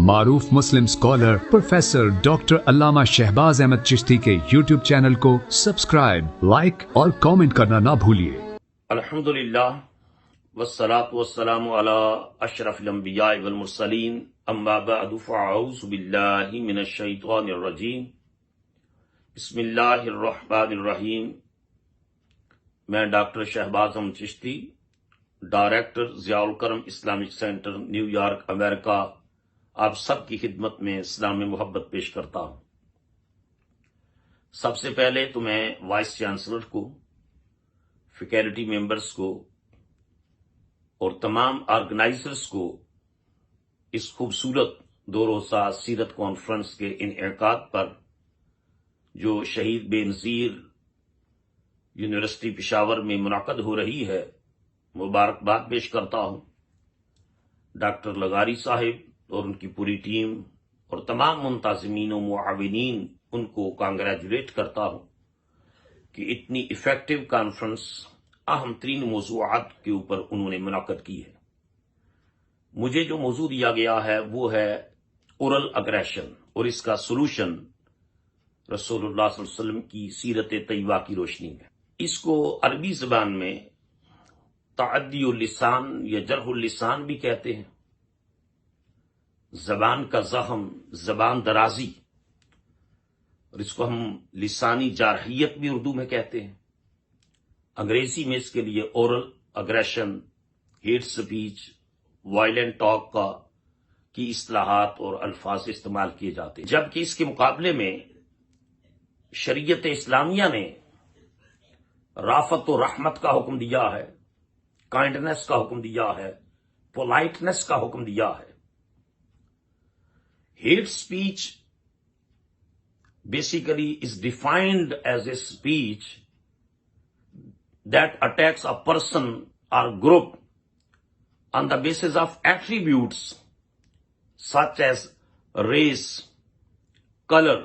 معروف مسلم scholar professor doctor علامہ شہباز احمد چشتی کے YouTube channel کو سبسکرائب، لائک اور کامنٹ کرنا نہ بھولیے۔ الحمدللہ والصلاة والسلام علی اشرف الانبیاء والمرسلین، اما بعد فاعوذ باللہ من الشیطان الرجیم، بسم اللہ الرحمن الرحیم۔ میں doctor Shahbaz Ahmed Chishti, director Zia Ulkaram Islamic centre, New York, امریکہ، آپ سب کی خدمت میں اسلام محبت پیش کرتا ہوں۔ سب سے پہلے تو میں وائس چانسلر کو، فیکلٹی ممبرز کو اور تمام آرگنائزرز کو اس خوبصورت 2 روزہ سیرت کانفرنس کے انعقاد پر، جو شہید بے نظیر یونیورسٹی پشاور میں منعقد ہو رہی ہے، مبارکباد پیش کرتا ہوں۔ ڈاکٹر لغاری صاحب اور ان کی پوری ٹیم اور تمام منتظمین و معاونین، ان کو کانگریچولیٹ کرتا ہوں کہ اتنی ایفیکٹو کانفرنس اہم ترین موضوعات کے اوپر انہوں نے منعقد کی ہے۔ مجھے جو موضوع دیا گیا ہے وہ ہے اورل اگریشن اور اس کا سولوشن رسول اللہ صلی اللہ علیہ وسلم کی سیرت طیبہ کی روشنی میں۔ اس کو عربی زبان میں تعدی اللسان یا جرح اللسان بھی کہتے ہیں، زبان کا زخم، زبان درازی، اور اس کو ہم لسانی جارحیت بھی اردو میں کہتے ہیں۔ انگریزی میں اس کے لیے oral aggression, hate speech, violent talk کی اصطلاحات اور الفاظ استعمال کیے جاتے ہیں، جبکہ اس کے مقابلے میں شریعت اسلامیہ نے رافت و رحمت کا حکم دیا ہے، کائنڈنس کا حکم دیا ہے، پولائٹنس کا حکم دیا ہے۔ Hate speech basically is defined as a speech that attacks a person or group on the basis of attributes such as race, color,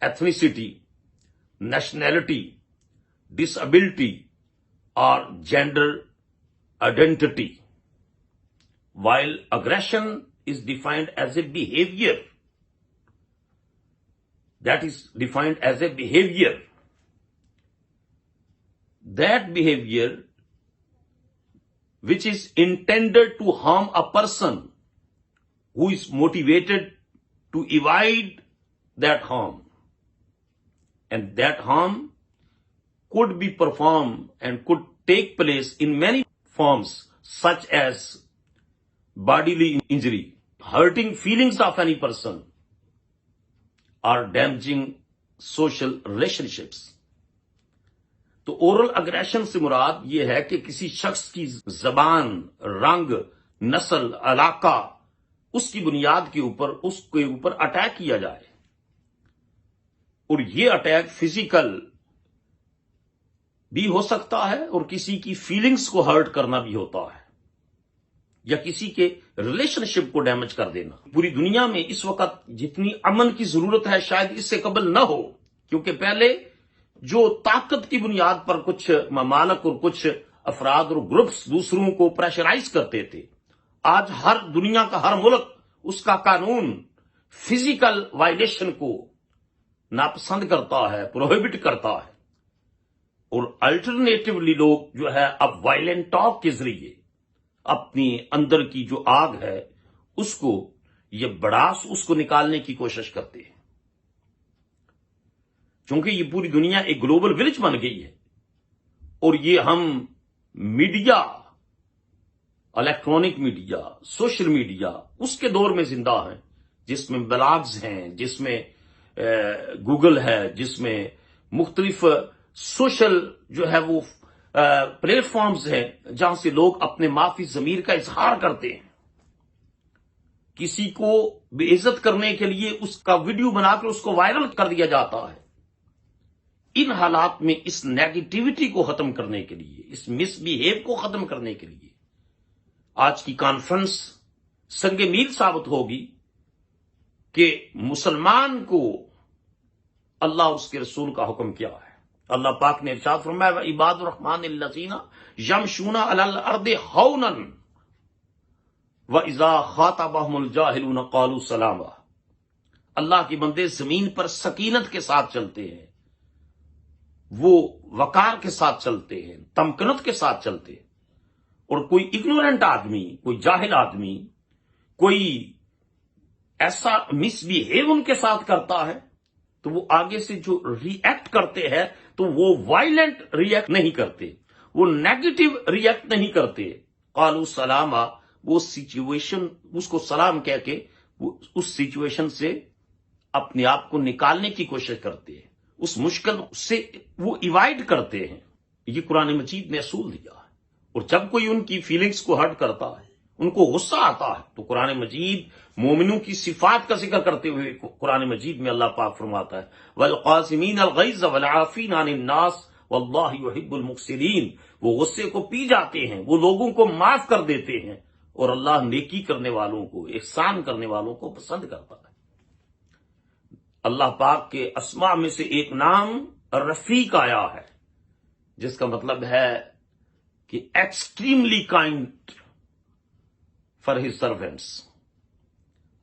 ethnicity, nationality, disability, or gender identity, while aggression is defined as a behavior. That is defined as a behavior. That behavior which is intended to harm a person who is motivated to evade that harm. And that harm could be performed and could take place in many forms, such as bodily injury, hurting feelings of any person, or damaging social relationships. تو oral aggression سے مراد یہ ہے کہ کسی شخص کی زبان، رنگ، نسل، علاقہ، اس کی بنیاد کے اوپر اس کے اوپر اٹیک کیا جائے، اور یہ اٹیک فزیکل بھی ہو سکتا ہے اور کسی کی فیلنگز کو ہرٹ کرنا بھی ہوتا ہے، یا کسی کے ریلیشن شپ کو ڈیمیج کر دینا۔ پوری دنیا میں اس وقت جتنی امن کی ضرورت ہے شاید اس سے قبل نہ ہو، کیونکہ پہلے جو طاقت کی بنیاد پر کچھ ممالک اور کچھ افراد اور گروپس دوسروں کو پریشرائز کرتے تھے، آج ہر دنیا کا ہر ملک اس کا قانون فزیکل وائلیشن کو ناپسند کرتا ہے، پروہیبٹ کرتا ہے، اور الٹرنیٹیولی لوگ جو ہے اب وائلنٹ ٹاک کے ذریعے اپنی اندر کی جو آگ ہے اس کو، یہ بڑاس اس کو نکالنے کی کوشش کرتے ہیں، چونکہ یہ پوری دنیا ایک گلوبل ولیج بن گئی ہے، اور یہ ہم media, electronic media, social media, اس کے دور میں زندہ ہیں جس میں بلاگز ہیں، جس میں گوگل ہے، جس میں مختلف سوشل جو ہے وہ پلیٹ فارمز ہیں جہاں سے لوگ اپنے معافی ضمیر کا اظہار کرتے ہیں۔ کسی کو بے عزت کرنے کے لیے اس کا ویڈیو بنا کر اس کو وائرل کر دیا جاتا ہے۔ ان حالات میں اس نیگیٹیوٹی کو ختم کرنے کے لیے، اس مس بیہیو کو ختم کرنے کے لیے آج کی کانفرنس سنگ میل ثابت ہوگی کہ مسلمان کو اللہ اور اس کے رسول کا حکم کیا ہے۔ اللہ پاک نے ارشاد فرمایا وَعِبَادُ الرَّحْمَنِ الَّذِينَ يَمْشُونَ عَلَى الْأَرْضِ هَوْنًا وَإِذَا خَاطَبَهُمُ الْجَاهِلُونَ قَالُوا سَلَامًا۔ اللہ کے بندے زمین پر سکینت کے ساتھ چلتے ہیں، وہ وقار کے ساتھ چلتے ہیں، تمکنت کے ساتھ چلتے ہیں، اور کوئی اگنورنٹ آدمی، کوئی جاہل آدمی، کوئی ایسا مس بیہیو ان کے ساتھ کرتا ہے تو وہ آگے سے جو ری ایکٹ کرتے ہیں تو وہ وائلنٹ ری ایکٹ نہیں کرتے، وہ نیگیٹو ری ایکٹ نہیں کرتے۔ قالوا سلاما، وہ سچویشن، اس کو سلام کہہ کے وہ اس سچویشن سے اپنے آپ کو نکالنے کی کوشش کرتے ہیں، اس مشکل سے وہ ایوائڈ کرتے ہیں۔ یہ قرآن مجید نے اصول دیا ہے، اور جب کوئی ان کی فیلنگز کو ہرٹ کرتا ہے، ان کو غصہ آتا ہے، تو قرآن مجید مومنوں کی صفات کا ذکر کرتے ہوئے قرآن مجید میں اللہ پاک فرماتا ہے وَالْقَاسِمِينَ الْغَيْظَ وَالْعَافِينَ عَنِ النَّاسِ وَاللَّهُ يُحِبُّ الْمُقْسِطِينَ۔ وہ غصے کو پی جاتے ہیں، وہ لوگوں کو معاف کر دیتے ہیں، اور اللہ نیکی کرنے والوں کو، احسان کرنے والوں کو پسند کرتا ہے۔ اللہ پاک کے اسماء میں سے ایک نام رفیق آیا ہے، جس کا مطلب ہے کہ extremely kind for his servants.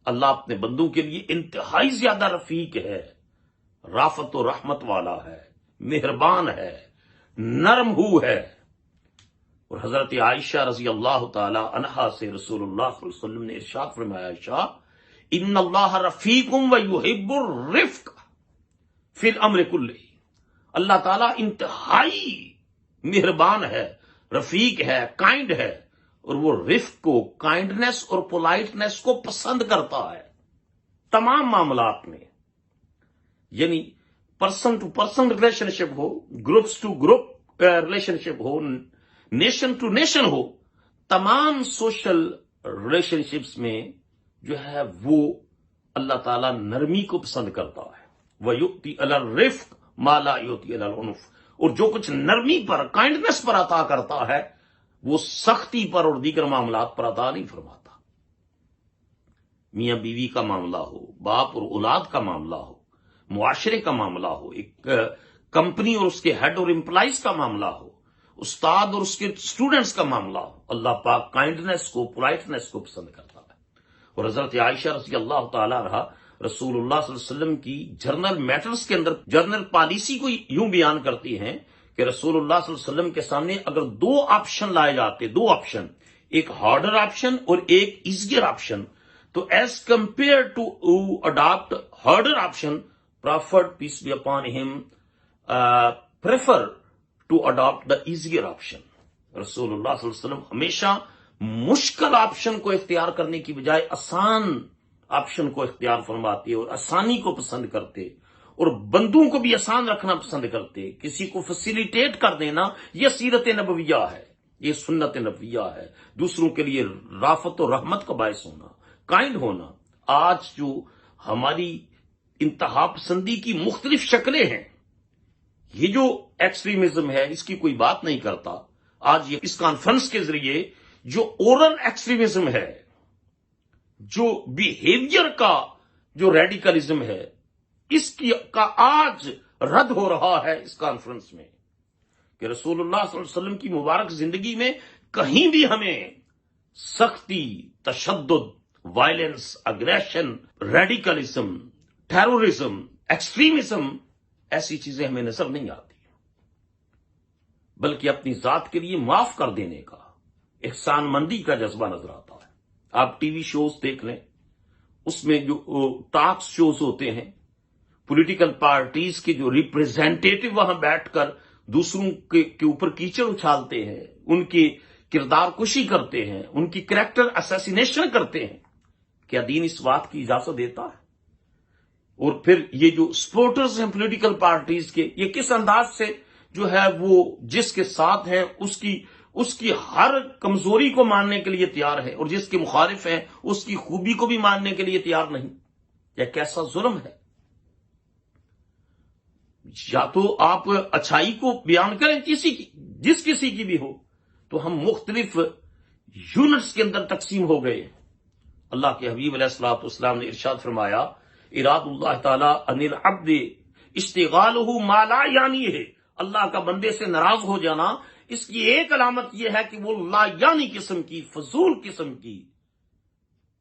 اللہ اپنے بندوں کے لیے انتہائی زیادہ رفیق ہے، رافت و رحمت والا ہے، مہربان ہے، نرم ہو ہے۔ اور حضرت عائشہ رضی اللہ تعالی عنہا سے رسول اللہ صلی اللہ علیہ وسلم نے ارشاد فرمایا، عائشہ ان اللہ رفیق ویحب الرفق فی الامر کلہ۔ اللہ تعالیٰ انتہائی مہربان ہے، رفیق ہے، کائنڈ ہے، اور وہ رفق کو، کائنڈنس اور پولائٹنس کو پسند کرتا ہے تمام معاملات میں۔ یعنی person to person relationship ہو، groups to group relationship ہو، نیشن ٹو نیشن ہو، تمام سوشل ریلیشن شپس میں جو ہے وہ اللہ تعالیٰ نرمی کو پسند کرتا ہے۔ وَيُؤْتِي عَلَى الرِّفْقِ مَا لَا يُؤْتِي عَلَى الْعُنُفِ۔ اور جو کچھ نرمی پر، کائنڈنس پر عطا کرتا ہے، وہ سختی پر اور دیگر معاملات پر عطا نہیں فرماتا۔ میاں بیوی کا معاملہ ہو، باپ اور اولاد کا معاملہ ہو، معاشرے کا معاملہ ہو، ایک کمپنی اور اس کے ہیڈ اور امپلائیز کا معاملہ ہو، استاد اور اس کے اسٹوڈنٹس کا معاملہ ہو، اللہ پاک کائنڈنس کو، پولائٹنس کو پسند کرتا ہے۔ اور حضرت عائشہ رضی اللہ تعالیٰ عنہا رسول اللہ صلی اللہ علیہ وسلم کی جرنل میٹرز کے اندر جرنل پالیسی کو یوں بیان کرتی ہیں کہ رسول اللہ صلی اللہ علیہ وسلم کے سامنے اگر دو آپشن لائے جاتے، دو آپشن، ایک ہارڈر آپشن اور ایک ایزیئر آپشن، تو as compare to adapt harder option, prophet peace be upon ہم prefer to adapt the easier option. رسول اللہ صلی اللہ علیہ وسلم ہمیشہ مشکل آپشن کو اختیار کرنے کی بجائے آسان آپشن کو اختیار فرماتے اور آسانی کو پسند کرتے، اور بندوں کو بھی آسان رکھنا پسند کرتے۔ کسی کو فیسیلیٹیٹ کر دینا یہ سیرت نبویہ ہے، یہ سنت نبویہ ہے، دوسروں کے لیے رافت و رحمت کا باعث ہونا، کائنڈ ہونا۔ آج جو ہماری انتہا پسندی کی مختلف شکلیں ہیں، یہ جو ایکسٹریمزم ہے اس کی کوئی بات نہیں کرتا۔ آج یہ اس کانفرنس کے ذریعے جو اورل ایکسٹریمزم ہے، جو بیہیویئر کا جو ریڈیکلزم ہے، اس کی کا آج رد ہو رہا ہے اس کانفرنس میں، کہ رسول اللہ صلی اللہ علیہ وسلم کی مبارک زندگی میں کہیں بھی ہمیں سختی، تشدد، violence, aggression, radicalism, terrorism, extremism, ایسی چیزیں ہمیں نظر نہیں آتی، بلکہ اپنی ذات کے لیے معاف کر دینے کا، احسان مندی کا جذبہ نظر آتا ہے۔ آپ ٹی وی شوز دیکھ لیں، اس میں جو ٹاک شوز ہوتے ہیں، پولیٹیکل پارٹیز کے جو ریپریزنٹیٹو وہاں بیٹھ کر دوسروں کے اوپر کیچڑ اچھالتے ہیں، ان کی کردار کشی کرتے ہیں، ان کی کریکٹر اسیسینیشن کرتے ہیں، کیا دین اس بات کی اجازت دیتا ہے؟ اور پھر یہ جو سپورٹرز ہیں پولیٹیکل پارٹیز کے، یہ کس انداز سے جو ہے وہ جس کے ساتھ ہیں اس کی ہر کمزوری کو ماننے کے لیے تیار ہے، اور جس کے مخالف ہیں اس کی خوبی کو بھی ماننے کے لیے تیار نہیں۔ یہ کیسا ظلم ہے! یا تو آپ اچھائی کو بیان کریں جس کسی کی بھی ہو، تو ہم مختلف یونٹس کے اندر تقسیم ہو گئے۔ اللہ کے حبیب علیہ الصلوۃ والسلام نے ارشاد فرمایا، اراد اللہ تعالی ان العبد اشتغالہ ما لا یعنی ہے، اللہ کا بندے سے ناراض ہو جانا، اس کی ایک علامت یہ ہے کہ وہ لا یعنی قسم کی، فضول قسم کی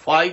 5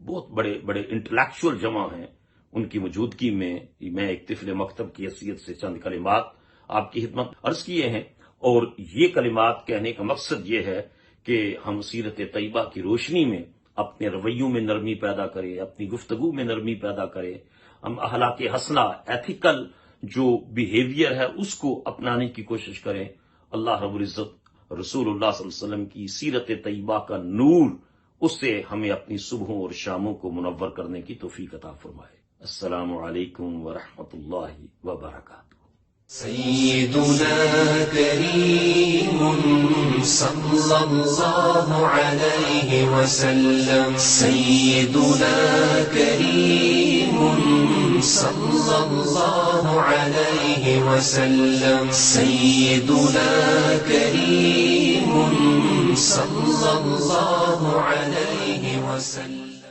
بہت بڑے بڑے انٹلیکچوئل جمع ہیں، ان کی موجودگی میں میں ایک طفل مکتب کی حیثیت سے چند کلمات آپ کی خدمت عرض کیے ہیں، اور یہ کلمات کہنے کا مقصد یہ ہے کہ ہم سیرت طیبہ کی روشنی میں اپنے رویوں میں نرمی پیدا کریں، اپنی گفتگو میں نرمی پیدا کریں، ہم اخلاق حسنہ ایتھیکل جو بیہیویئر ہے اس کو اپنانے کی کوشش کریں۔ اللہ رب العزت رسول اللہ صلی اللہ علیہ وسلم کی سیرت طیبہ کا نور، اس سے ہمیں اپنی صبحوں اور شاموں کو منور کرنے کی توفیق عطا فرمائے۔ السلام علیکم ورحمۃ اللہ وبرکاتہ۔ سيدنا كريم صلى الله عليه وسلم، سيدنا كريم صلى الله عليه وسلم، سيدنا كريم صلى الله عليه وسلم۔